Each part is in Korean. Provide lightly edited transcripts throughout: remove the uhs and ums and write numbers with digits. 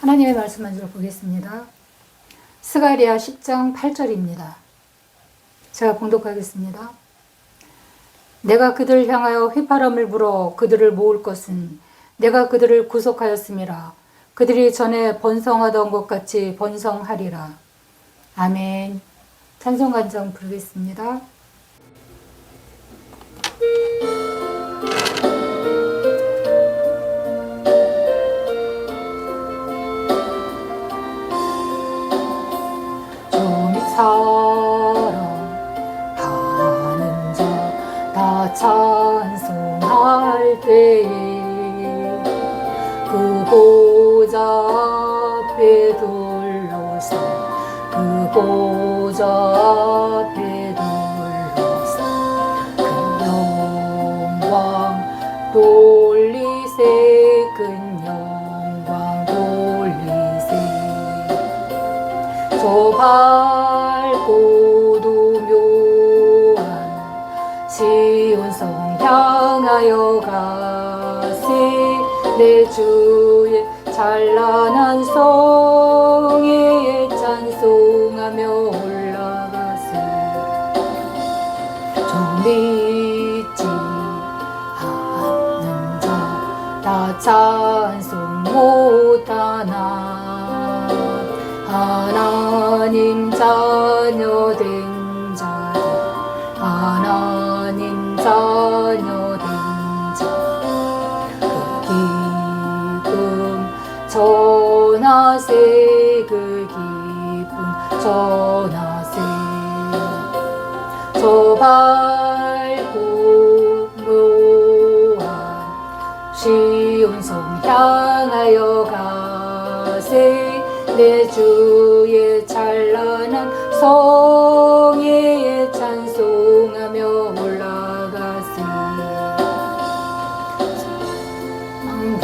하나님의 말씀 먼저 보겠습니다. 스가랴 10장 8절입니다. 제가 봉독하겠습니다. 내가 그들을 향하여 휘파람을 불어 그들을 모을 것은 내가 그들을 구속하였음이라. 그들이 전에 번성하던 것 같이 번성하리라. 아멘. 찬송간정 부르겠습니다. 사랑하는 자 다 찬송할 때에 그 보좌 앞에 둘러서 그 보좌 앞에 둘러서 그 영광 돌리세 큰 영광 돌리세 저 밝고도 묘한 시온성 향하여 가세 내 주의 찬란한 성에 찬송하며 올라가세 좀 믿지 않는 자 다 찬송 못하나 하나님 자녀 된 자들 하나님 자녀 된 자 그 기쁨 전하세 그 기쁨 전하세 저 밝고 묘한 시온성 향하여 가세 내 주의 찬란한 성에 찬송하며 올라가세 그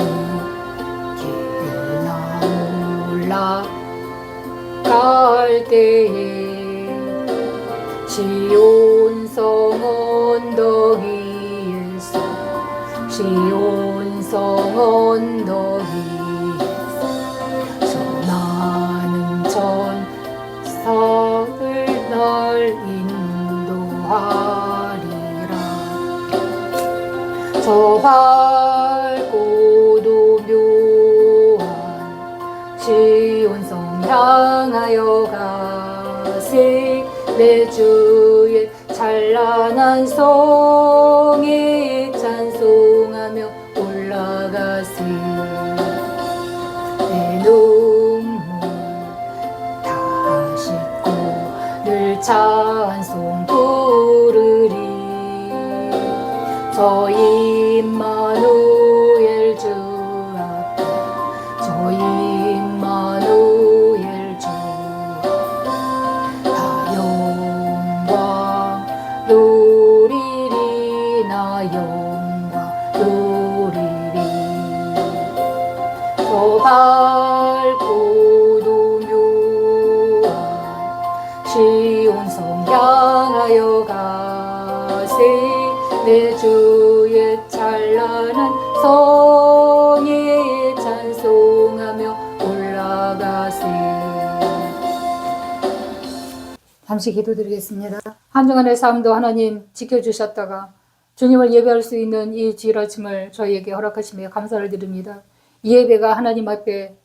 길 나 올라갈 때에 시온성 언덕 위에서 시온성 언덕 위에서 많은 천사들 날 인도하리라 저 밝고도 묘한 시온성 향하여 가세 내 주의 찬란한 성에 찬송하며 올라가세 내 눈물 다 씻고 늘 찬송 부르리 저 임마누엘 주 앞에 저 임마누엘 주 다 영광 누리리 나 영광 누리리 저 밝고도 묘한 시온성 향하여 가세 내 주의 찬란한 성에 찬송하며 올라가세 잠시 기도드리겠습니다. 한 주간의 삶도 하나님 지켜주셨다가 주님을 예배할 수 있는 이 주일 아침을 저희에게 허락하시며 감사를 드립니다. 이 예배가 하나님 앞에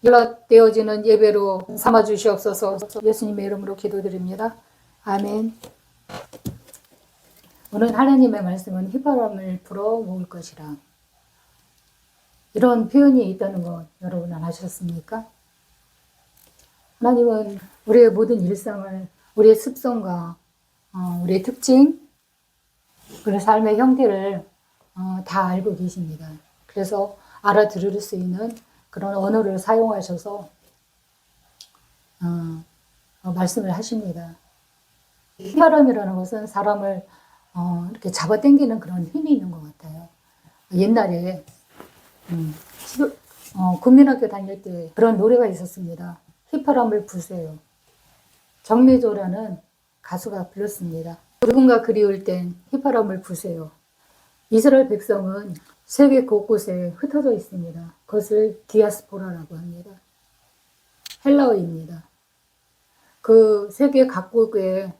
연락되어지는 예배로 삼아주시옵소서. 예수님의 이름으로 기도드립니다. 아멘. 오늘 하나님의 말씀은 휘바람을 불어 모을 것이라. 이런 표현이 있다는 것 여러분 안 아셨습니까? 하나님은 우리의 모든 일상을 우리의 습성과 우리의 특징 그리고 삶의 형태를 다 알고 계십니다. 그래서 알아들을 수 있는 그런 언어를 사용하셔서 말씀을 하십니다. 휘바람이라는 것은 사람을 이렇게 잡아당기는 그런 힘이 있는 것 같아요. 옛날에 국민학교 다닐 때 그런 노래가 있었습니다. 휘파람을 부세요. 정미조라는 가수가 불렀습니다. 누군가 그리울 땐 휘파람을 부세요. 이스라엘 백성은 세계 곳곳에 흩어져 있습니다. 그것을 디아스포라라고 합니다. 헬라어입니다. 그 세계 각국에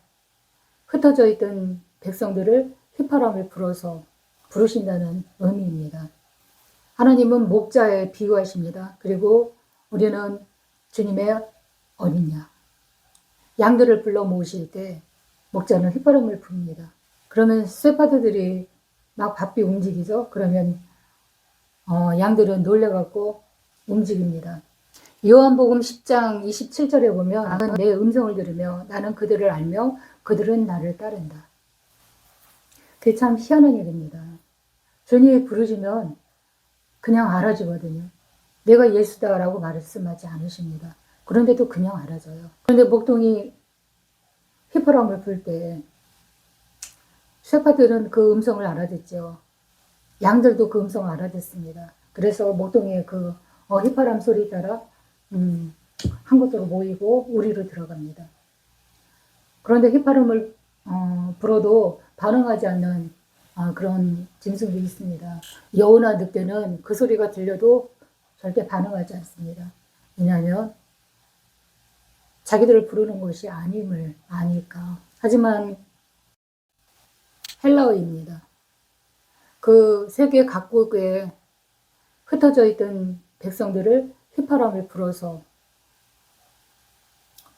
흩어져 있던 백성들을 휘파람을 불어서 부르신다는 의미입니다. 하나님은 목자에 비유하십니다. 그리고 우리는 주님의 어린 양. 양들을 불러 모으실 때 목자는 휘파람을 붑니다. 그러면 쇠파드들이 막 바삐 움직이죠. 그러면 양들은 놀래갖고 움직입니다. 요한복음 10장 27절에 보면 나는 내 음성을 들으며 나는 그들을 알며 그들은 나를 따른다. 그게 참 희한한 일입니다. 주님이 부르시면 그냥 알아주거든요. 내가 예수다라고 말씀하지 않으십니다. 그런데도 그냥 알아줘요. 그런데 목동이 휘파람을 불 때 쇠파들은 그 음성을 알아듣죠. 양들도 그 음성을 알아듣습니다. 그래서 목동의 그 휘파람 소리 따라 한 곳으로 모이고 우리로 들어갑니다. 그런데 휘파람을 불어도 반응하지 않는 그런 짐승도 있습니다. 여우나 늑대는 그 소리가 들려도 절대 반응하지 않습니다. 왜냐하면 자기들을 부르는 것이 아님을 아니까. 하지만 헬라어입니다. 그 세계 각국에 흩어져 있던 백성들을 휘파람을 불어서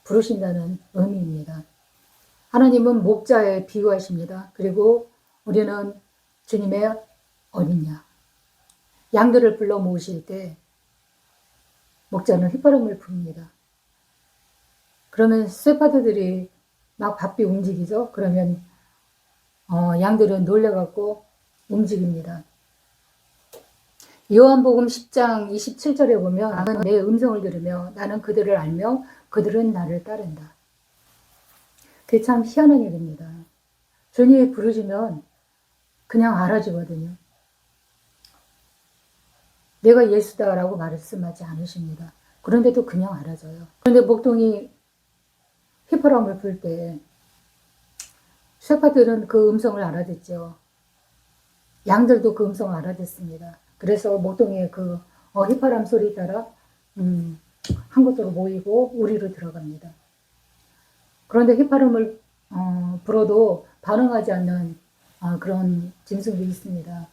부르신다는 의미입니다. 하나님은 목자에 비유하십니다. 그리고 우리는 주님의 어린 양. 양들을 불러 모으실 때 목자는 휘파람을 붑니다. 그러면 쇠파드들이 막 바삐 움직이죠. 그러면 양들은 놀래갖고 움직입니다. 요한복음 10장 27절에 보면 나는 내 음성을 들으며 나는 그들을 알며 그들은 나를 따른다. 그게 참 희한한 일입니다. 주님이 부르시면 그냥 알아주거든요. 내가 예수다라고 말씀하지 않으십니다. 그런데도 그냥 알아줘요. 그런데 목동이 휘파람을 불 때 쇠파들은 그 음성을 알아듣죠. 양들도 그 음성을 알아듣습니다. 그래서 목동의 그 휘파람 소리 따라 한 곳으로 모이고 우리로 들어갑니다. 그런데 휘파람을 불어도 반응하지 않는 그런 짐승도 있습니다.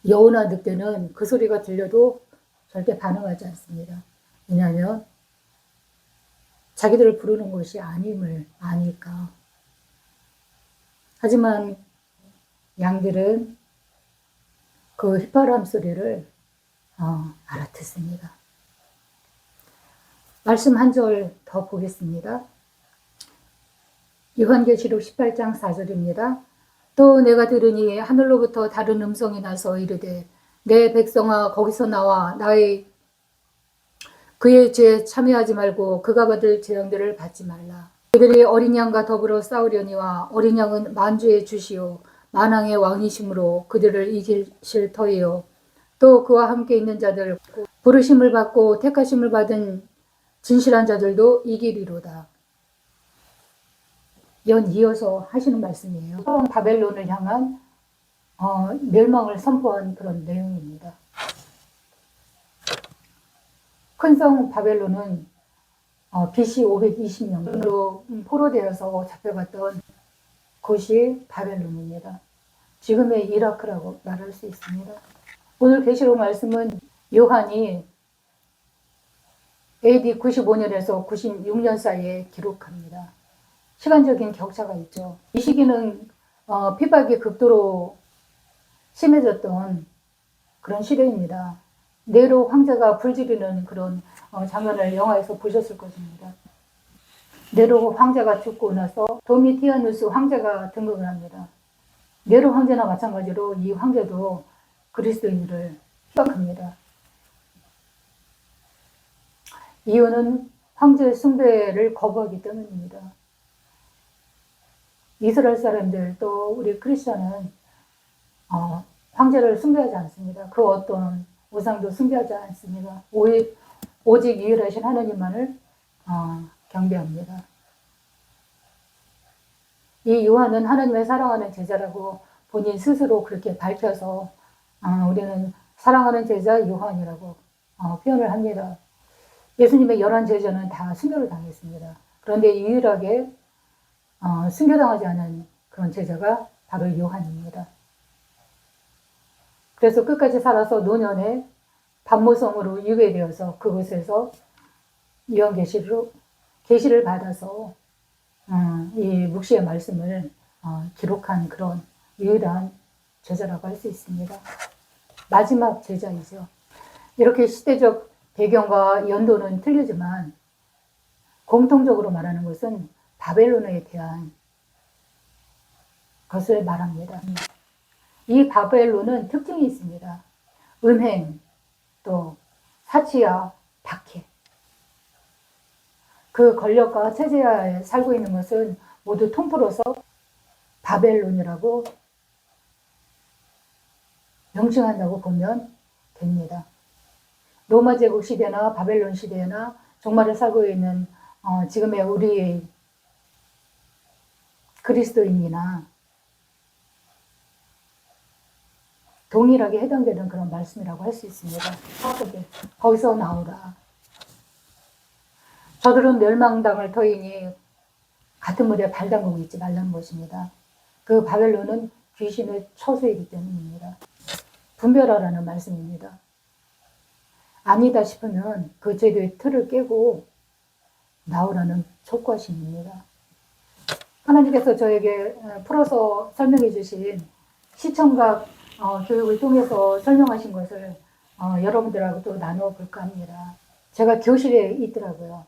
여우나 늑대는 그 소리가 들려도 절대 반응하지 않습니다. 왜냐하면 자기들을 부르는 것이 아님을 아니까. 하지만 양들은 그 휘파람 소리를 알아듣습니다. 말씀 한 절 더 보겠습니다. 요한계시록 18장 4절입니다. 또 내가 들으니 하늘로부터 다른 음성이 나서 이르되 내 백성아 거기서 나와 그의 죄에 참여하지 말고 그가 받을 재앙들을 받지 말라. 그들이 어린 양과 더불어 싸우려니와 어린 양은 만주의 주시오 만왕의 왕이심으로 그들을 이기실 터이요 또 그와 함께 있는 자들 부르심을 받고 택하심을 받은 진실한 자들도 이기리로다. 이어서 하시는 말씀이에요. 바벨론을 향한 멸망을 선포한 그런 내용입니다. 큰 성 바벨론은 BC 520년으로 포로되어서 잡혀갔던 곳이 바벨론입니다. 지금의 이라크라고 말할 수 있습니다. 오늘 계시록 말씀은 요한이 AD 95년에서 96년 사이에 기록합니다. 시간적인 격차가 있죠. 이 시기는 핍박이 극도로 심해졌던 그런 시대입니다. 네로 황제가 불지르는 그런 장면을 영화에서 보셨을 것입니다. 네로 황제가 죽고 나서 도미티아누스 황제가 등극을 합니다. 네로 황제나 마찬가지로 이 황제도 그리스도인들을 핍박합니다. 이유는 황제 숭배를 거부하기 때문입니다. 이스라엘 사람들 또 우리 크리스천은 황제를 숭배하지 않습니다. 그 어떤 우상도 숭배하지 않습니다. 오직 유일하신 하나님만을 경배합니다. 이 요한은 하나님의 사랑하는 제자라고 본인 스스로 그렇게 밝혀서 우리는 사랑하는 제자 요한이라고 표현을 합니다. 예수님의 11제자는 다 순교를 당했습니다. 그런데 유일하게 순교당하지 않은 그런 제자가 바로 요한입니다. 그래서 끝까지 살아서 노년에 반모섬으로 유배되어서 그곳에서 계시를 받아서 이 묵시의 말씀을 기록한 그런 유일한 제자라고 할 수 있습니다. 마지막 제자이죠. 이렇게 시대적 배경과 연도는 틀리지만 공통적으로 말하는 것은 바벨론에 대한 것을 말합니다. 이 바벨론은 특징이 있습니다. 음행, 또 사치와 박해. 그 권력과 체제하에 살고 있는 것은 모두 통틀어서 바벨론이라고 명칭한다고 보면 됩니다. 로마 제국 시대나 바벨론 시대나 종말에 살고 있는 지금의 우리 그리스도인이나 동일하게 해당되는 그런 말씀이라고 할 수 있습니다. 거기서 나오라. 저들은 멸망당할 터이니 같은 물에 발 담그고 있지 말라는 것입니다. 그 바벨론은 귀신의 처소이기 때문입니다. 분별하라는 말씀입니다. 아니다 싶으면 그 죄의 틀을 깨고 나오라는 촉구하심입니다. 하나님께서 저에게 풀어서 설명해 주신 시청각 교육을 통해서 설명하신 것을 여러분들하고도 나눠볼까 합니다. 제가 교실에 있더라고요.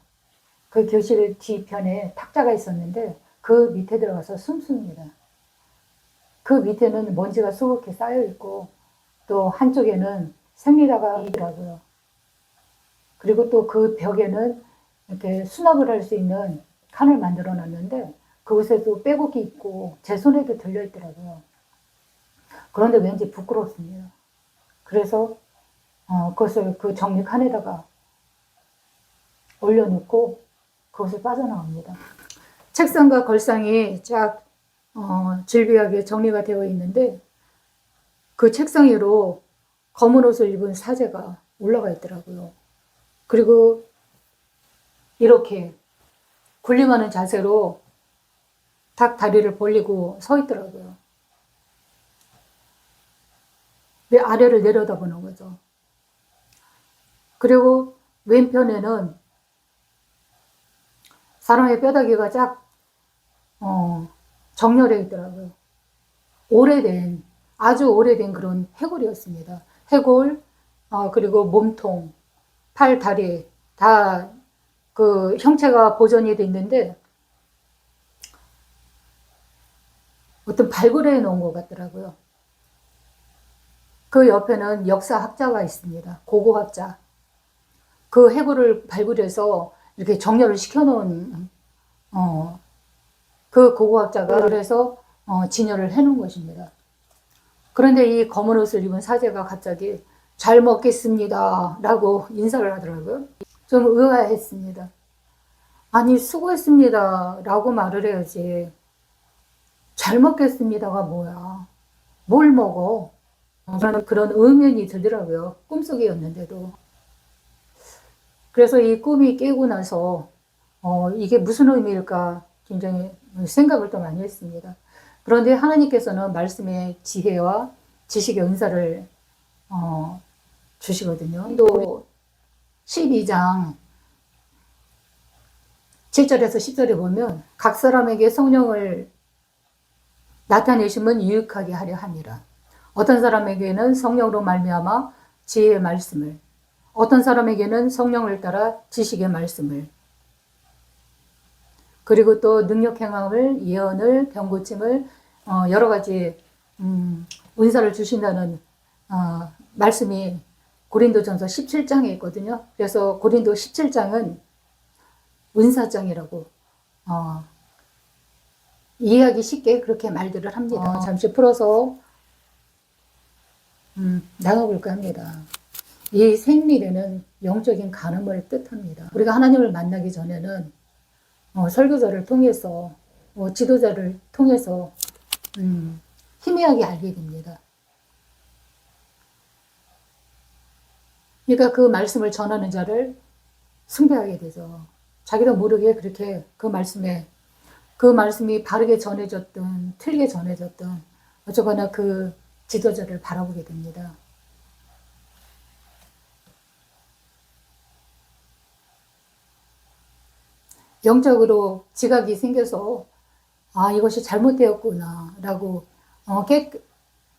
그 교실 뒤편에 탁자가 있었는데 그 밑에 들어가서 숨습니다. 그 밑에는 먼지가 수북히 쌓여 있고 또 한쪽에는 생리다가 있더라고요. 그리고 또 그 벽에는 이렇게 수납을 할 수 있는 칸을 만들어 놨는데 그곳에도 빼곡히 있고 제 손에도 들려 있더라고요. 그런데 왠지 부끄럽습니다. 그래서 그것을 그 정리 칸에다가 올려놓고 그것을 빠져나옵니다. 책상과 걸상이 쫙 질비하게 정리가 되어 있는데 그 책상 위로 검은 옷을 입은 사제가 올라가 있더라고요. 그리고 이렇게 군림하는 자세로 딱 다리를 벌리고 서 있더라고요. 내 아래를 내려다보는 거죠. 그리고 왼편에는 사람의 뼈다귀가 쫙 정렬해 있더라고요. 아주 오래된 그런 해골이었습니다. 해골, 그리고 몸통, 팔, 다리 다 그 형체가 보존이 돼 있는데 어떤 발굴해 놓은 것 같더라고요. 그 옆에는 역사학자가 있습니다. 고고학자. 그 해골을 발굴해서 이렇게 정렬을 시켜놓은 그 고고학자가 그래서 진열을 해놓은 것입니다. 그런데 이 검은 옷을 입은 사제가 갑자기 잘 먹겠습니다 라고 인사를 하더라고요. 좀 의아했습니다. 아니 수고했습니다 라고 말을 해야지 잘 먹겠습니다가 뭐야. 뭘 먹어. 저는 그런 의문이 들더라고요. 꿈속이었는데도. 그래서 이 꿈이 깨고 나서 이게 무슨 의미일까 굉장히 생각을 또 많이 했습니다. 그런데 하나님께서는 말씀의 지혜와 지식의 은사를 주시거든요. 또 12장 7절에서 10절에 보면 각 사람에게 성령을 나타내심은 유익하게 하려 함이라. 어떤 사람에게는 성령으로 말미암아 지혜의 말씀을, 어떤 사람에게는 성령을 따라 지식의 말씀을, 그리고 또 능력 행함을, 예언을, 병 고침을 여러 가지 은사를 주신다는 말씀이 고린도전서 17장에 있거든요. 그래서 고린도 17장은 은사장이라고 이해하기 쉽게 그렇게 말들을 합니다. 잠시 풀어서 나눠볼까 합니다. 이 생리대는 영적인 간음을 뜻합니다. 우리가 하나님을 만나기 전에는 설교자를 통해서 지도자를 통해서 희미하게 알게 됩니다. 그러니까 그 말씀을 전하는 자를 숭배하게 되죠. 자기도 모르게 그렇게 그 말씀이 바르게 전해졌든 틀리게 전해졌든 어쩌거나 그 지도자를 바라보게 됩니다. 영적으로 지각이 생겨서 아, 이것이 잘못되었구나 라고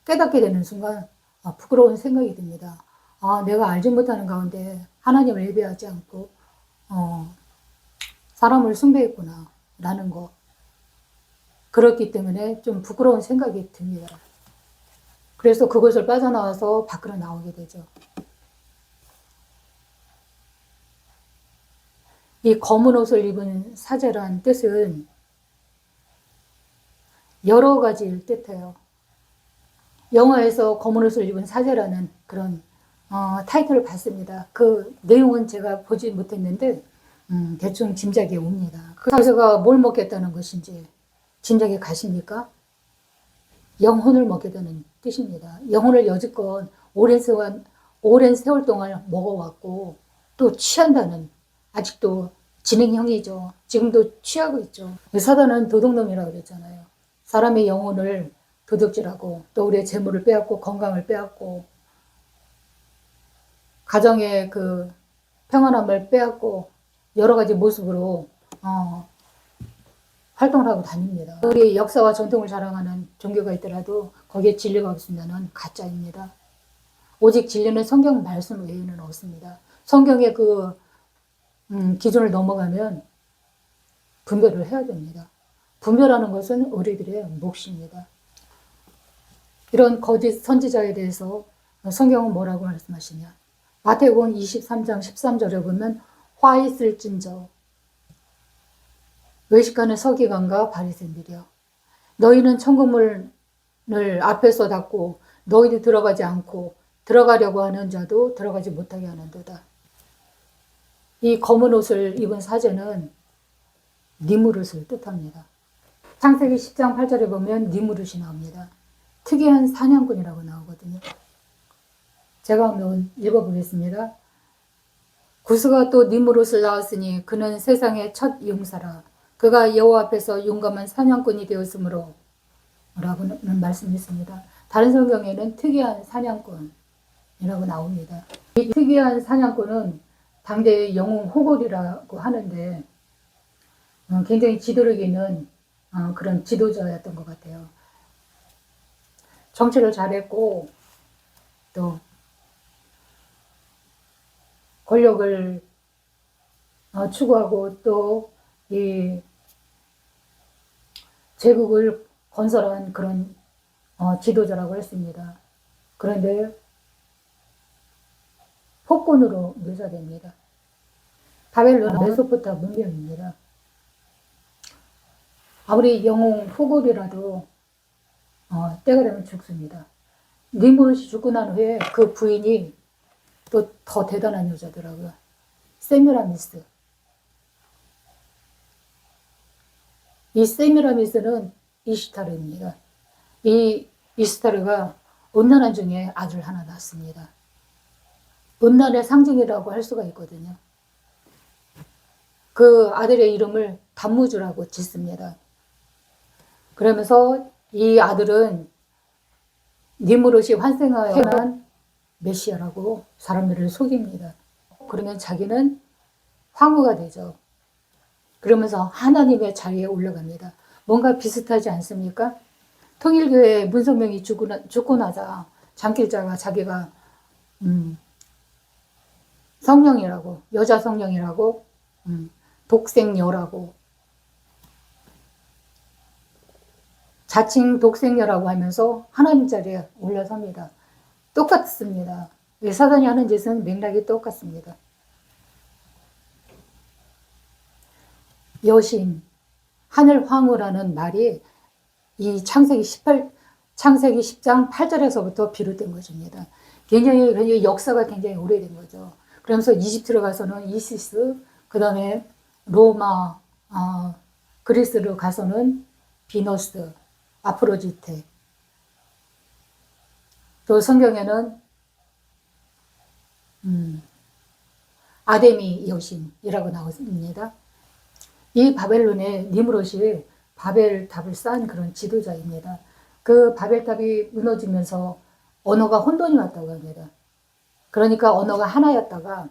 깨닫게 되는 순간 부끄러운 생각이 듭니다. 아, 내가 알지 못하는 가운데 하나님을 예배하지 않고 사람을 숭배했구나 라는 거. 그렇기 때문에 좀 부끄러운 생각이 듭니다. 그래서 그것을 빠져나와서 밖으로 나오게 되죠. 이 검은 옷을 입은 사제란 뜻은 여러 가지를 뜻해요. 영화에서 검은 옷을 입은 사제라는 그런 타이틀을 봤습니다. 그 내용은 제가 보지 못했는데 대충 짐작이 옵니다. 그 사제가 뭘 먹겠다는 것인지 짐작이 가십니까? 영혼을 먹겠다는 뜻입니다. 영혼을 여지껏 오랜 세월 동안 먹어왔고 또 취한다는, 아직도 진행형이죠. 지금도 취하고 있죠. 사단은 도둑놈이라고 그랬잖아요. 사람의 영혼을 도둑질하고 또 우리의 재물을 빼앗고 건강을 빼앗고 가정의 그 평안함을 빼앗고 여러 가지 모습으로 활동을 하고 다닙니다. 우리 역사와 전통을 자랑하는 종교가 있더라도 거기에 진리가 없으면 가짜입니다. 오직 진리는 성경 말씀 외에는 없습니다. 성경의 그 기준을 넘어가면 분별을 해야 됩니다. 분별하는 것은 우리들의 몫입니다. 이런 거짓 선지자에 대해서 성경은 뭐라고 말씀하시냐? 마태복음 23장 13절에 보면 화 있을진저 외식하는 서기관과 바리새인들이여 너희는 천국문을 앞에서 닫고 너희들 들어가지 않고 들어가려고 하는 자도 들어가지 못하게 하는도다. 이 검은 옷을 입은 사제는 니무릇을 뜻합니다. 창세기 10장 8절에 보면 니무릇이 나옵니다. 특이한 사냥꾼이라고 나오거든요. 제가 한번 읽어보겠습니다. 구스가 또 니무롯을 낳았으니 그는 세상의 첫 용사라. 그가 여호와 앞에서 용감한 사냥꾼이 되었으므로 라고는 말씀이 있습니다. 다른 성경에는 특이한 사냥꾼이라고 나옵니다. 이 특이한 사냥꾼은 당대의 영웅 호골이라고 하는데 굉장히 지도력 있는 그런 지도자였던 것 같아요. 정치를 잘했고 또 권력을 추구하고 또 이 제국을 건설한 그런 지도자라고 했습니다. 그런데 폭군으로 묘사됩니다. 바벨론 메소포타 문명입니다. 아무리 영웅 후골이라도 때가 되면 죽습니다. 니무롯이 죽고 난 후에 그 부인이 또 더 대단한 여자더라고요. 세미라미스. 이 세미라미스는 이시타르입니다. 이 이시타르가 온난한 중에 아들 하나 낳았습니다. 온난의 상징이라고 할 수가 있거든요. 그 아들의 이름을 단무주라고 짓습니다. 그러면서 이 아들은 니무롯이 환생하여 난 메시아라고 사람들을 속입니다. 그러면 자기는 황후가 되죠. 그러면서 하나님의 자리에 올라갑니다. 뭔가 비슷하지 않습니까? 통일교회 문성명이 죽고 나자 장길자가 자기가 성령이라고, 여자 성령이라고, 독생녀라고, 자칭 독생녀라고 하면서 하나님 자리에 올라섭니다. 똑같습니다. 사단이 하는 짓은 맥락이 똑같습니다. 여신, 하늘 황후라는 말이 이 창세기 10장 8절에서부터 비롯된 것입니다. 굉장히 역사가 굉장히 오래된 거죠. 그러면서 이집트로 가서는 이시스, 그 다음에 로마, 그리스로 가서는 비너스, 아프로디테. 또 성경에는 아데미 여신이라고 나옵니다. 이 바벨론의 니무롯이 바벨탑을 쌓은 그런 지도자입니다. 그 바벨탑이 무너지면서 언어가 혼돈이 왔다고 합니다. 그러니까 언어가 하나였다가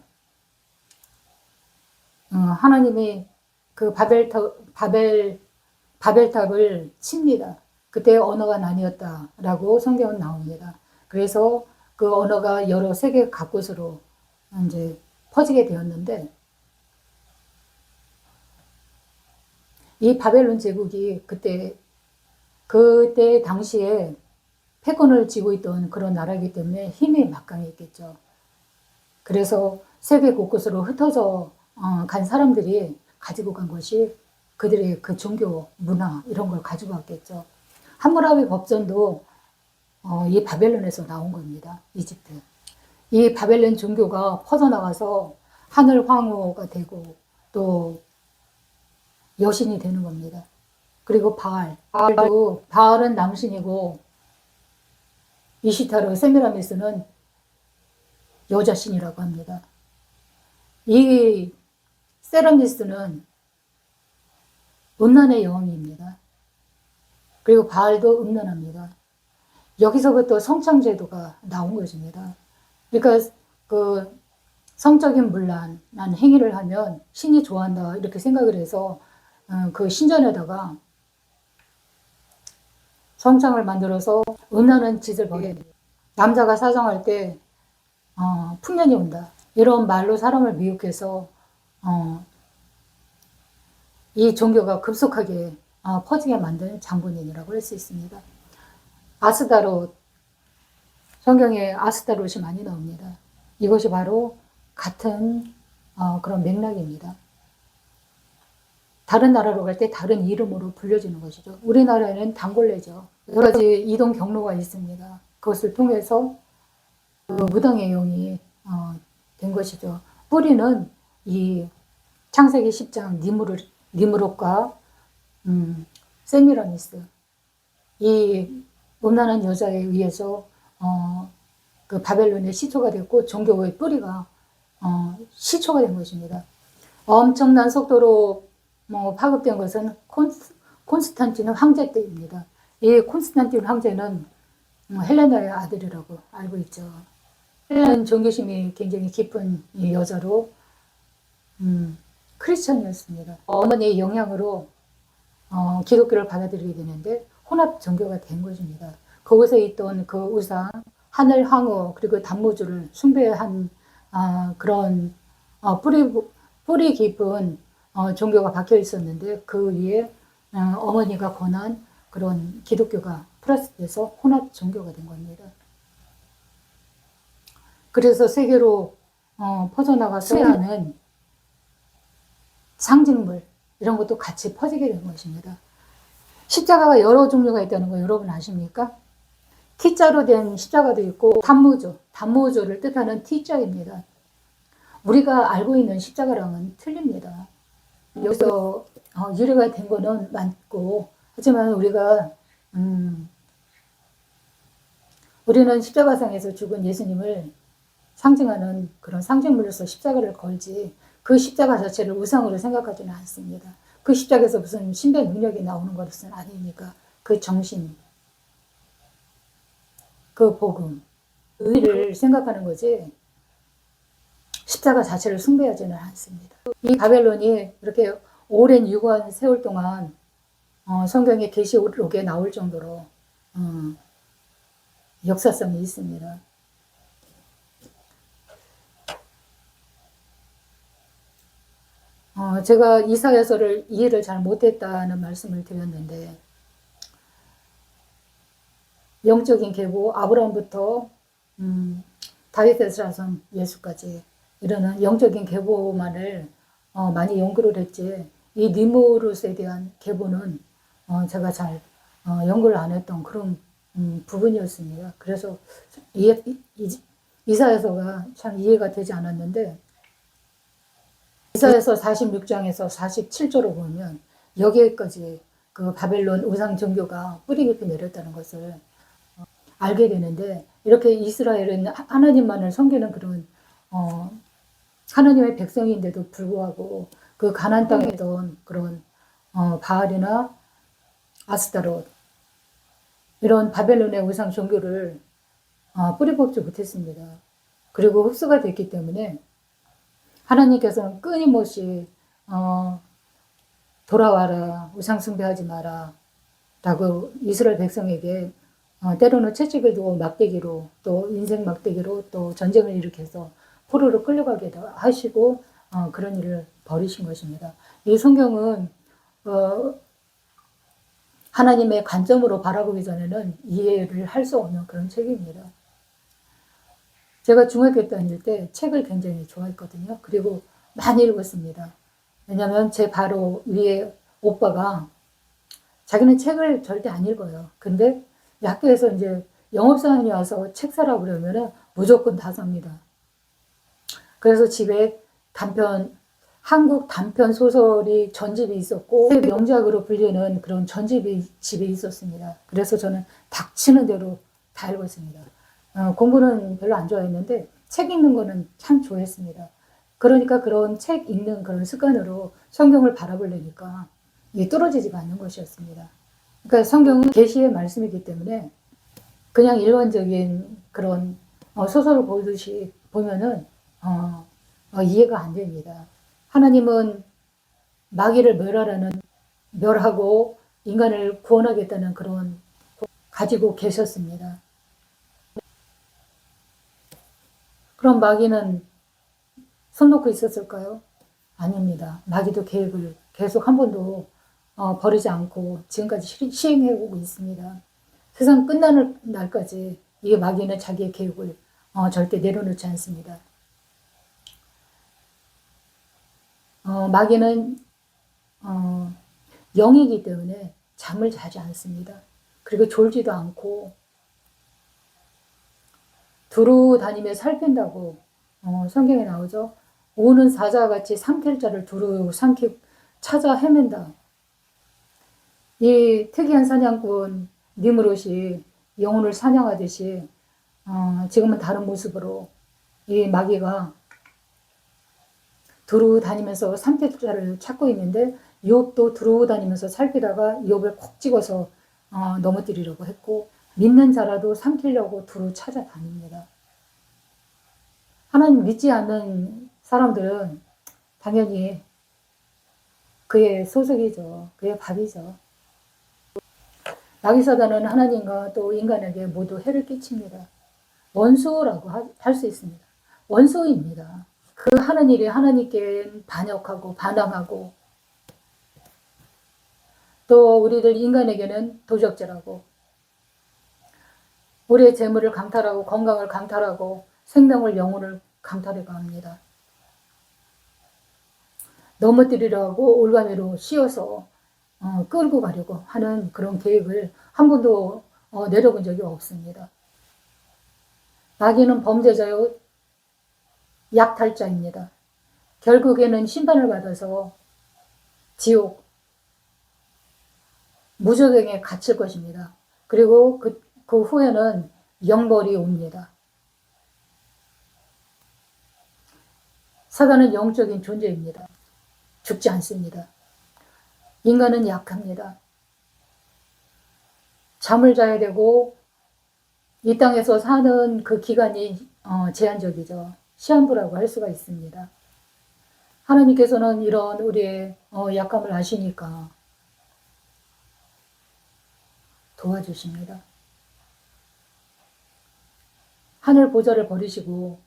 하나님이 그 바벨탑을 칩니다. 그때 언어가 나뉘었다라고 성경은 나옵니다. 그래서 그 언어가 여러 세계 각곳으로 이제 퍼지게 되었는데, 이 바벨론 제국이 그때 당시에 패권을 쥐고 있던 그런 나라이기 때문에 힘이 막강했겠죠. 그래서 세계 곳곳으로 흩어져 간 사람들이 가지고 간 것이 그들의 그 종교, 문화 이런 걸 가지고 왔겠죠. 함무라비 법전도 이 바벨론에서 나온 겁니다. 이집트. 이 바벨론 종교가 퍼져나가서 하늘 황후가 되고 또 여신이 되는 겁니다. 그리고 바알은 남신이고 이시타르, 세미라미스는 여자신이라고 합니다. 이 세라미스는 음란의 여왕입니다. 그리고 바알도 음란합니다. 여기서부터 성창제도가 나온 것입니다. 그러니까 그 성적인 문란한 행위를 하면 신이 좋아한다 이렇게 생각을 해서 그 신전에다가 성창을 만들어서 음란한 짓을 벌여요. 남자가 사정할 때 풍년이 온다 이런 말로 사람을 미혹해서 이 종교가 급속하게 퍼지게 만든 장본인이라고 할 수 있습니다. 아스다롯, 성경에 아스다롯이 많이 나옵니다. 이것이 바로 같은 그런 맥락입니다. 다른 나라로 갈 때 다른 이름으로 불려지는 것이죠. 우리나라에는 단골레죠. 여러 가지 이동 경로가 있습니다. 그것을 통해서 그 무당의 영이 된 것이죠. 뿌리는 이 창세기 10장 니무롯과 세미라미스, 이 음란한 여자에 의해서 그 바벨론의 시초가 됐고 종교의 뿌리가 시초가 된 것입니다. 엄청난 속도로 파급된 것은 콘스탄티누 황제 때입니다. 이 콘스탄티누 황제는 헬레나의 아들이라고 알고 있죠. 헬레나는 종교심이 굉장히 깊은 여자로 크리스천이었습니다. 어머니의 영향으로 기독교를 받아들이게 되는데 혼합 종교가 된 것입니다. 거기서 있던 그 우상, 하늘 황후 그리고 단무주를 숭배한 그런 뿌리 깊은 종교가 박혀 있었는데 그 위에 어머니가 권한 그런 기독교가 플러스돼서 혼합 종교가 된 겁니다. 그래서 세계로 퍼져나가서 하는 상징물 이런 것도 같이 퍼지게 된 것입니다. 십자가가 여러 종류가 있다는 거 여러분 아십니까? T자로 된 십자가도 있고 단무조를 뜻하는 T자입니다. 우리가 알고 있는 십자가랑은 틀립니다. 여기서 유래가 된 거는 맞고 하지만 우리는 십자가상에서 죽은 예수님을 상징하는 그런 상징물로서 십자가를 걸지 그 십자가 자체를 우상으로 생각하지는 않습니다. 그 십자가에서 무슨 신비 능력이 나오는 것은 아니니까 그 정신, 그 복음, 의를 생각하는 거지 십자가 자체를 숭배하지는 않습니다. 이 바벨론이 이렇게 오랜 유구한 세월 동안 성경의 계시록에 나올 정도로 역사성이 있습니다. 제가 이사야서를 이해를 잘 못했다는 말씀을 드렸는데 영적인 계보 아브라함부터 다윗의 자손 예수까지 이러는 영적인 계보만을 많이 연구를 했지 이 니무롯에 대한 계보는 제가 잘 연구를 안 했던 그런 부분이었습니다. 그래서 이사야서가 참 이해가 되지 않았는데 이사야서 46장에서 47조로 보면 여기까지 그 바벨론 우상 종교가 뿌리 깊이 내렸다는 것을 알게 되는데 이렇게 이스라엘은 하나님만을 섬기는 그런 하나님의 백성인데도 불구하고 그 가나안 땅에 있던 그런 바알이나 아스타롯 이런 바벨론의 우상 종교를 뿌리 뽑지 못했습니다. 그리고 흡수가 됐기 때문에 하나님께서는 끊임없이 돌아와라, 우상 숭배하지 마라 라고 이스라엘 백성에게 때로는 채찍을 두고 막대기로, 또 인생 막대기로 또 전쟁을 일으켜서 포로로 끌려가게 하시고 그런 일을 벌이신 것입니다. 이 성경은 하나님의 관점으로 바라보기 전에는 이해를 할 수 없는 그런 책입니다. 제가 중학교 다닐 때 책을 굉장히 좋아했거든요. 그리고 많이 읽었습니다. 왜냐하면 제 바로 위에 오빠가 자기는 책을 절대 안 읽어요. 근데 학교에서 이제 영업사원이 와서 책 사라고 그러면은 무조건 다 삽니다. 그래서 집에 한국 단편 소설이 전집이 있었고, 명작으로 불리는 그런 전집이 집에 있었습니다. 그래서 저는 닥치는 대로 다 읽었습니다. 공부는 별로 안 좋아했는데, 책 읽는 거는 참 좋아했습니다. 그러니까 그런 책 읽는 그런 습관으로 성경을 바라보려니까 이게 떨어지지가 않는 것이었습니다. 그러니까 성경은 계시의 말씀이기 때문에 그냥 일반적인 그런 소설을 보듯이 보면은 이해가 안 됩니다. 하나님은 마귀를 멸하고 인간을 구원하겠다는 그런 가지고 계셨습니다. 그럼 마귀는 손 놓고 있었을까요? 아닙니다. 마귀도 계획을 계속 한 번도 버리지 않고 지금까지 시행해 오고 있습니다. 세상 끝나는 날까지 이 마귀는 자기의 계획을 절대 내려놓지 않습니다. 마귀는 영이기 때문에 잠을 자지 않습니다. 그리고 졸지도 않고 두루 다니며 살핀다고 성경에 나오죠. 오는 사자같이 삼킬 자를 두루 찾아 헤맨다. 이 특이한 사냥꾼 니므롯이 영혼을 사냥하듯이 지금은 다른 모습으로 이 마귀가 두루 다니면서 삼킬 자를 찾고 있는데 욥도 두루 다니면서 살피다가 욥을 콕 찍어서 넘어뜨리려고 했고, 믿는 자라도 삼키려고 두루 찾아다닙니다. 하나님 믿지 않는 사람들은 당연히 그의 소속이죠. 그의 밥이죠. 마귀사단은 하나님과 또 인간에게 모두 해를 끼칩니다. 원수라고 할 수 있습니다. 원수입니다. 그 하는 일이 하나님께 반역하고 반항하고, 또 우리들 인간에게는 도적질하고, 우리의 재물을 강탈하고 건강을 강탈하고 생명을 영혼을 강탈해 갑니다. 넘어뜨리려 하고 올가미로 씌워서 끌고 가려고 하는 그런 계획을 한 번도 내려본 적이 없습니다. 마귀는 범죄자요 약탈자입니다. 결국에는 심판을 받아서 지옥, 무저갱에 갇힐 것입니다. 그리고 그 후에는 영벌이 옵니다. 사단은 영적인 존재입니다. 죽지 않습니다. 인간은 약합니다. 잠을 자야 되고 이 땅에서 사는 그 기간이 제한적이죠. 시한부라고 할 수가 있습니다. 하나님께서는 이런 우리의 약함을 아시니까 도와주십니다. 하늘 보좌를 버리시고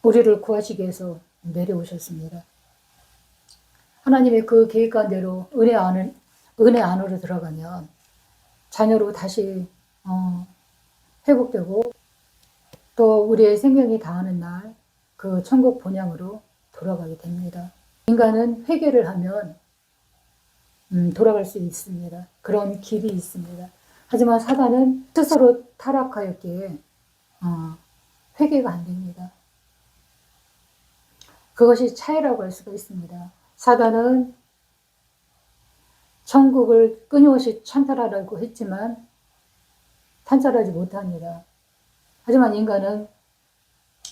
우리를 구하시기 위해서 내려오셨습니다. 하나님의 그 계획 가운데로 은혜 안으로 들어가면 자녀로 다시 회복되고, 또 우리의 생명이 다하는 날 그 천국 본향으로 돌아가게 됩니다. 인간은 회개를 하면 돌아갈 수 있습니다. 그런 길이 있습니다. 하지만 사단은 스스로 타락하였기에 회개가 안 됩니다. 그것이 차이라고 할 수가 있습니다. 사단은 천국을 끊임없이 찬탈하라고 했지만 탄탈하지 못합니다. 하지만 인간은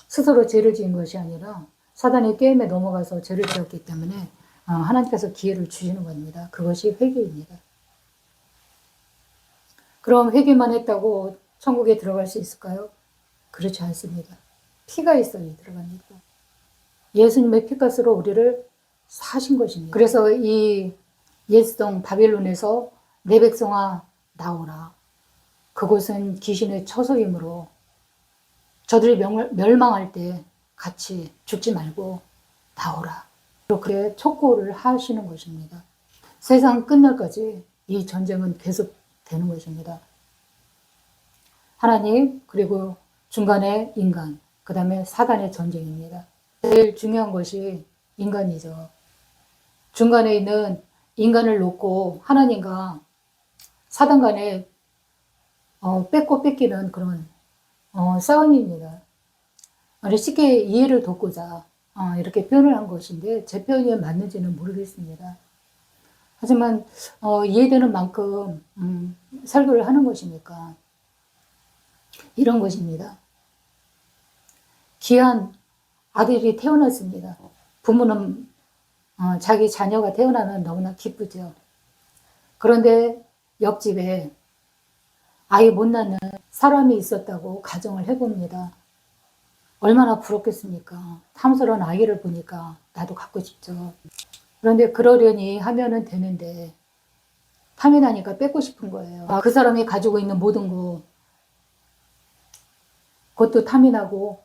스스로 죄를 지은 것이 아니라 사단의 게임에 넘어가서 죄를 지었기 때문에 하나님께서 기회를 주시는 겁니다. 그것이 회개입니다. 그럼 회개만 했다고 천국에 들어갈 수 있을까요? 그렇지 않습니다. 피가 있어야 들어갑니다. 예수님의 피값으로 우리를 사신 것입니다. 그래서 이 옛성 바빌론에서 내 백성아 나오라. 그곳은 귀신의 처소이므로 저들이 멸망할 때 같이 죽지 말고 나오라. 그렇게 촉구를 하시는 것입니다. 세상 끝날까지 이 전쟁은 계속되는 것입니다. 하나님 그리고 중간에 인간, 그 다음에 사단의 전쟁입니다. 제일 중요한 것이 인간이죠. 중간에 있는 인간을 놓고 하나님과 사단 간에 뺏고 뺏기는 그런 싸움입니다. 쉽게 이해를 돕고자 이렇게 표현을 한 것인데 제 표현이 맞는지는 모르겠습니다. 하지만 이해되는 만큼 설교를 하는 것이니까 이런 것입니다. 귀한 아들이 태어났습니다. 부모는 자기 자녀가 태어나면 너무나 기쁘죠. 그런데 옆집에 아이 못 낳는 사람이 있었다고 가정을 해봅니다. 얼마나 부럽겠습니까? 탐스러운 아이를 보니까 나도 갖고 싶죠. 그런데 그러려니 하면은 되는데 탐이 나니까 뺏고 싶은 거예요. 그 사람이 가지고 있는 모든 거 그것도 탐이 나고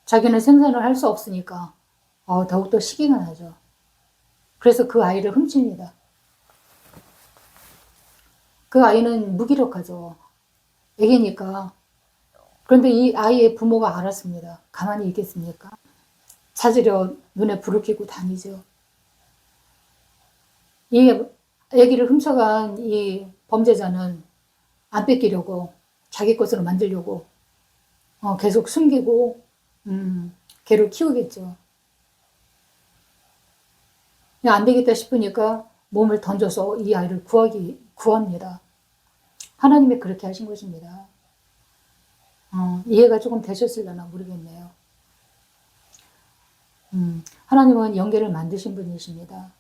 자기는 생산을 할 수 없으니까 더욱더 시기가 나죠. 그래서 그 아이를 훔칩니다. 그 아이는 무기력하죠. 애기니까. 그런데 이 아이의 부모가 알았습니다. 가만히 있겠습니까? 찾으려 눈에 불을 켜고 다니죠. 이 애기를 훔쳐간 이 범죄자는 안 뺏기려고 자기 것으로 만들려고 계속 숨기고 걔를 키우겠죠. 안 되겠다 싶으니까 몸을 던져서 이 아이를 구합니다. 하나님이 그렇게 하신 것입니다. 이해가 조금 되셨으려나 모르겠네요. 하나님은 영계를 만드신 분이십니다.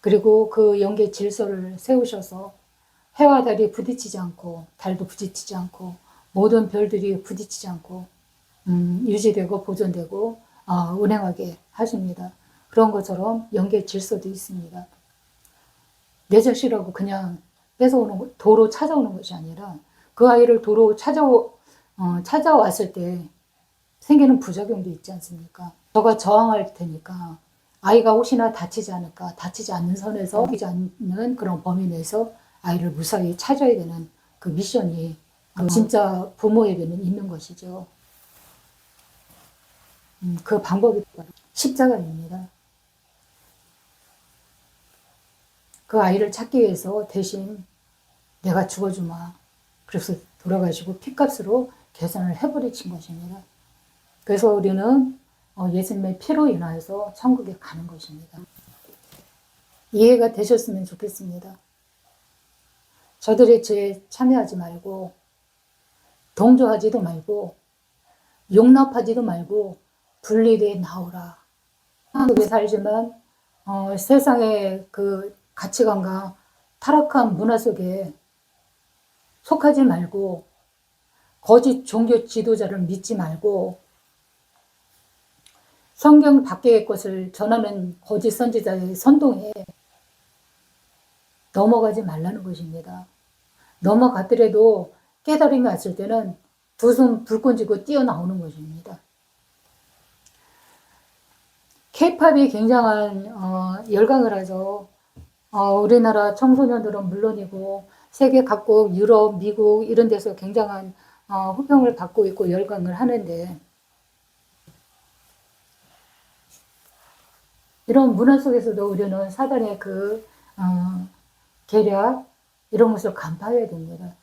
그리고 그 영계 질서를 세우셔서 해와 달이 부딪히지 않고 달도 부딪히지 않고 모든 별들이 부딪히지 않고 유지되고 보존되고 운행하게 하십니다. 그런 것처럼 영계 질서도 있습니다. 내 자식이라고 그냥 뺏어오는 도로 찾아오는 것이 아니라 그 아이를 도로 찾아왔을 때 생기는 부작용도 있지 않습니까? 저가 저항할 테니까 아이가 혹시나 다치지 않을까, 다치지 않는 선에서 다치지 않는 그런 범위 내에서 아이를 무사히 찾아야 되는 그 미션이 진짜 부모에게는 있는 것이죠. 그 방법이 십자가입니다. 그 아이를 찾기 위해서 대신 내가 죽어주마. 그래서 돌아가시고 피값으로 계산을 해버리신 것입니다. 그래서 우리는 예수님의 피로 인하여서 천국에 가는 것입니다. 이해가 되셨으면 좋겠습니다. 저들의 죄에 참여하지 말고 동조하지도 말고 용납하지도 말고 분리되어 나오라. 한국에 살지만 세상의 그 가치관과 타락한 문화 속에 속하지 말고 거짓 종교 지도자를 믿지 말고 성경 밖의 것을 전하는 거짓 선지자의 선동에 넘어가지 말라는 것입니다. 넘어갔더라도 깨달음이 왔을 때는 두 손 불 쥐고 뛰어나오는 것입니다. K-팝이 굉장한 열광을 하죠. 우리나라 청소년들은 물론이고 세계 각국, 유럽, 미국 이런 데서 굉장한 호평을 받고 있고 열광을 하는데 이런 문화 속에서도 우리는 사단의 그 계략 이런 것을 간파해야 됩니다.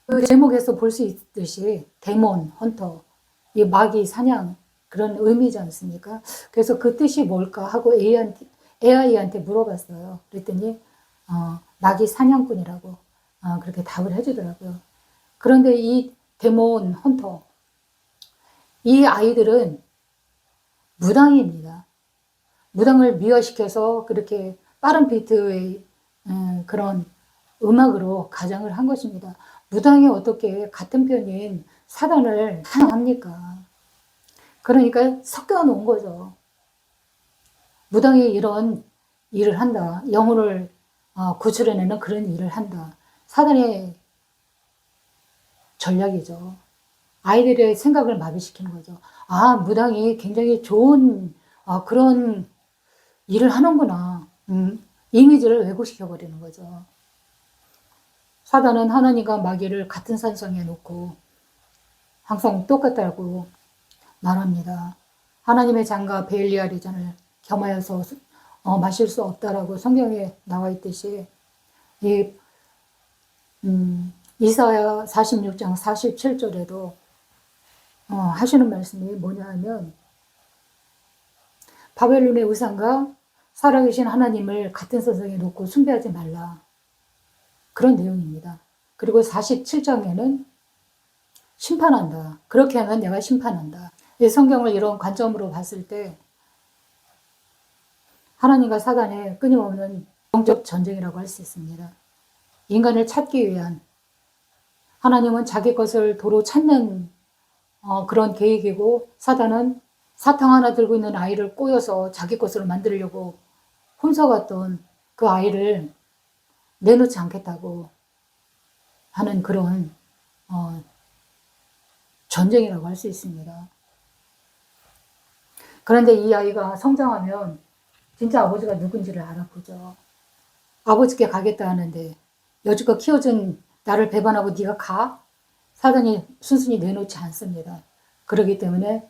그 제목에서 볼 수 있듯이 데몬, 헌터, 이 마귀 사냥 그런 의미지 않습니까? 그래서 그 뜻이 뭘까 하고 AI한테 물어봤어요. 그랬더니 마귀 사냥꾼이라고 그렇게 답을 해주더라고요. 그런데 이 데몬, 헌터 이 아이들은 무당입니다. 무당을 미화시켜서 그렇게 빠른 비트의 그런 음악으로 가장을 한 것입니다. 무당이 어떻게 같은 편인 사단을 사랑합니까? 그러니까 섞여 놓은 거죠. 무당이 이런 일을 한다. 영혼을 구출해내는 그런 일을 한다. 사단의 전략이죠. 아이들의 생각을 마비시키는 거죠. 아, 무당이 굉장히 좋은 그런 일을 하는구나. 이미지를 왜곡시켜버리는 거죠. 사단은 하나님과 마귀를 같은 산성에 놓고 항상 똑같다고 말합니다. 하나님의 장과 베엘리알이잔을 겸하여서 마실 수 없다라고 성경에 나와 있듯이 이 이사야 46장 47절에도 하시는 말씀이 뭐냐 하면 바벨론의 우상과 살아계신 하나님을 같은 선상에 놓고 숭배하지 말라. 그런 내용입니다. 그리고 47장에는 심판한다. 그렇게 하면 내가 심판한다. 이 성경을 이런 관점으로 봤을 때 하나님과 사단의 끊임없는 영적 전쟁이라고 할 수 있습니다. 인간을 찾기 위한, 하나님은 자기 것을 도로 찾는 그런 계획이고, 사단은 사탕 하나 들고 있는 아이를 꼬여서 자기 것으로 만들려고 훔쳐갔던 그 아이를 내놓지 않겠다고 하는 그런 전쟁이라고 할 수 있습니다. 그런데 이 아이가 성장하면 진짜 아버지가 누군지를 알아보죠. 아버지께 가겠다 하는데 여지껏 키워준 나를 배반하고 네가 가? 사단이 순순히 내놓지 않습니다. 그렇기 때문에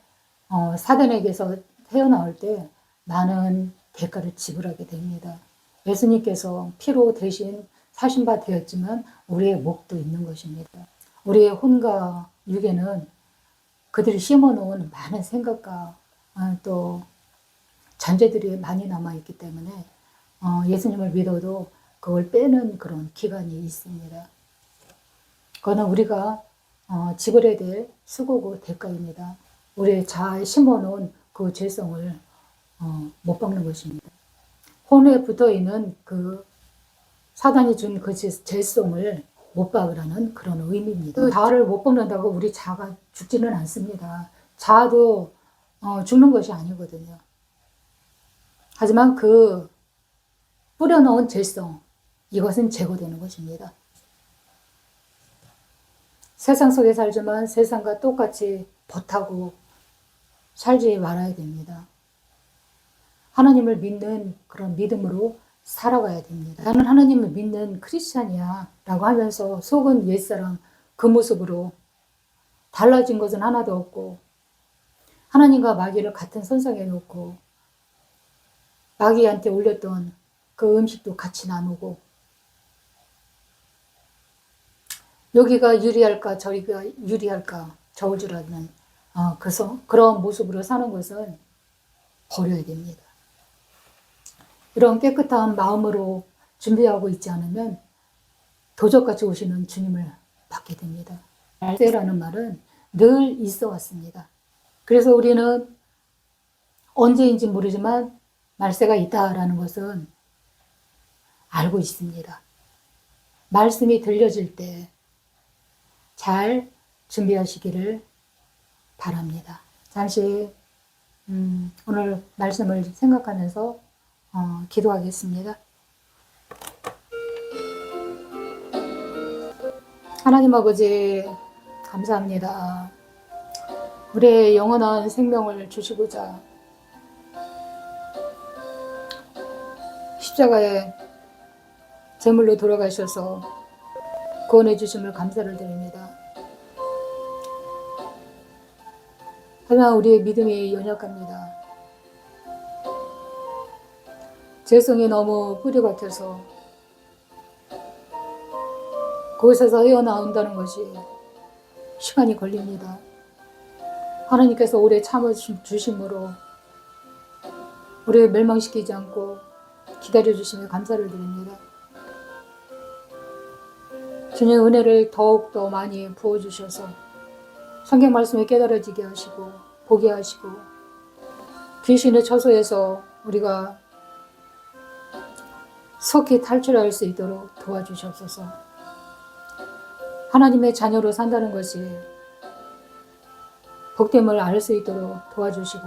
사단에게서 태어나올 때 많은 대가를 지불하게 됩니다. 예수님께서 피로 대신 사신 바 되었지만 우리의 목도 있는 것입니다. 우리의 혼과 육에는 그들이 심어놓은 많은 생각과 또 잔재들이 많이 남아있기 때문에 예수님을 믿어도 그걸 빼는 그런 기간이 있습니다. 그거는 우리가 지불해야 될 수고고 대가입니다. 우리의 자아에 심어놓은 그 죄성을 못 박는 것입니다. 혼에 붙어있는 그 사단이 준 그 죄성을 못 박으라는 그런 의미입니다. 자아를 못 박는다고 우리 자아가 죽지는 않습니다. 자아도 죽는 것이 아니거든요. 하지만 그 뿌려놓은 죄성, 이것은 제거되는 것입니다. 세상 속에 살지만 세상과 똑같이 벗하고 살지 말아야 됩니다. 하나님을 믿는 그런 믿음으로 살아가야 됩니다. 나는 하나님을 믿는 크리스찬이야 라고 하면서 속은 옛사람 그 모습으로 달라진 것은 하나도 없고 하나님과 마귀를 같은 선상에 놓고 마귀한테 올렸던 그 음식도 같이 나누고 여기가 유리할까 저기가 유리할까 저울 줄 아는 그런 모습으로 사는 것은 버려야 됩니다. 이런 깨끗한 마음으로 준비하고 있지 않으면 도적같이 오시는 주님을 받게 됩니다. 말세라는 말은 늘 있어 왔습니다. 그래서 우리는 언제인지 모르지만 말세가 있다라는 것은 알고 있습니다. 말씀이 들려질 때 잘 준비하시기를 바랍니다. 잠시 오늘 말씀을 생각하면서 기도하겠습니다. 하나님 아버지 감사합니다. 우리의 영원한 생명을 주시고자 십자가에 제물로 돌아가셔서 구원해 주심을 감사를 드립니다. 하지만 우리의 믿음이 연약합니다. 죄성이 너무 뿌리 박혀서 그곳에서 헤어나온다는 것이 시간이 걸립니다. 하나님께서 오래 참아주심으로 우리를 멸망시키지 않고 기다려주시며 감사를 드립니다. 주님의 은혜를 더욱더 많이 부어주셔서 성경 말씀에 깨달아지게 하시고 보게 하시고 귀신의 처소에서 우리가 속히 탈출할 수 있도록 도와주시옵소서. 하나님의 자녀로 산다는 것이 복됨을 알 수 있도록 도와주시고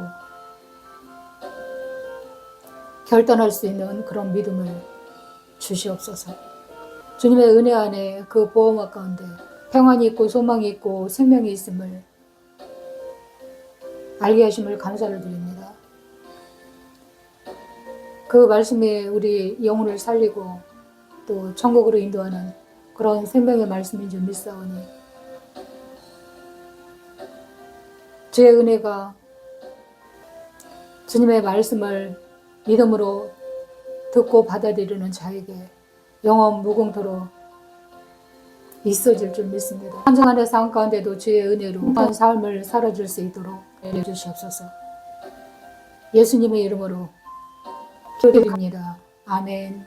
결단할 수 있는 그런 믿음을 주시옵소서. 주님의 은혜 안에 그 보호막 가운데 평안이 있고 소망이 있고 생명이 있음을 알게 하심을 감사를 드립니다. 그 말씀이 우리 영혼을 살리고 또 천국으로 인도하는 그런 생명의 말씀인 줄 믿사오니 주의 은혜가 주님의 말씀을 믿음으로 듣고 받아들이는 자에게 영원 무궁토록 있어질 줄 믿습니다. 한정한의 삶 가운데도 주의 은혜로 한 삶을 살아줄 수 있도록 해주시옵소서. 예수님의 이름으로 기도드립니다. 아멘.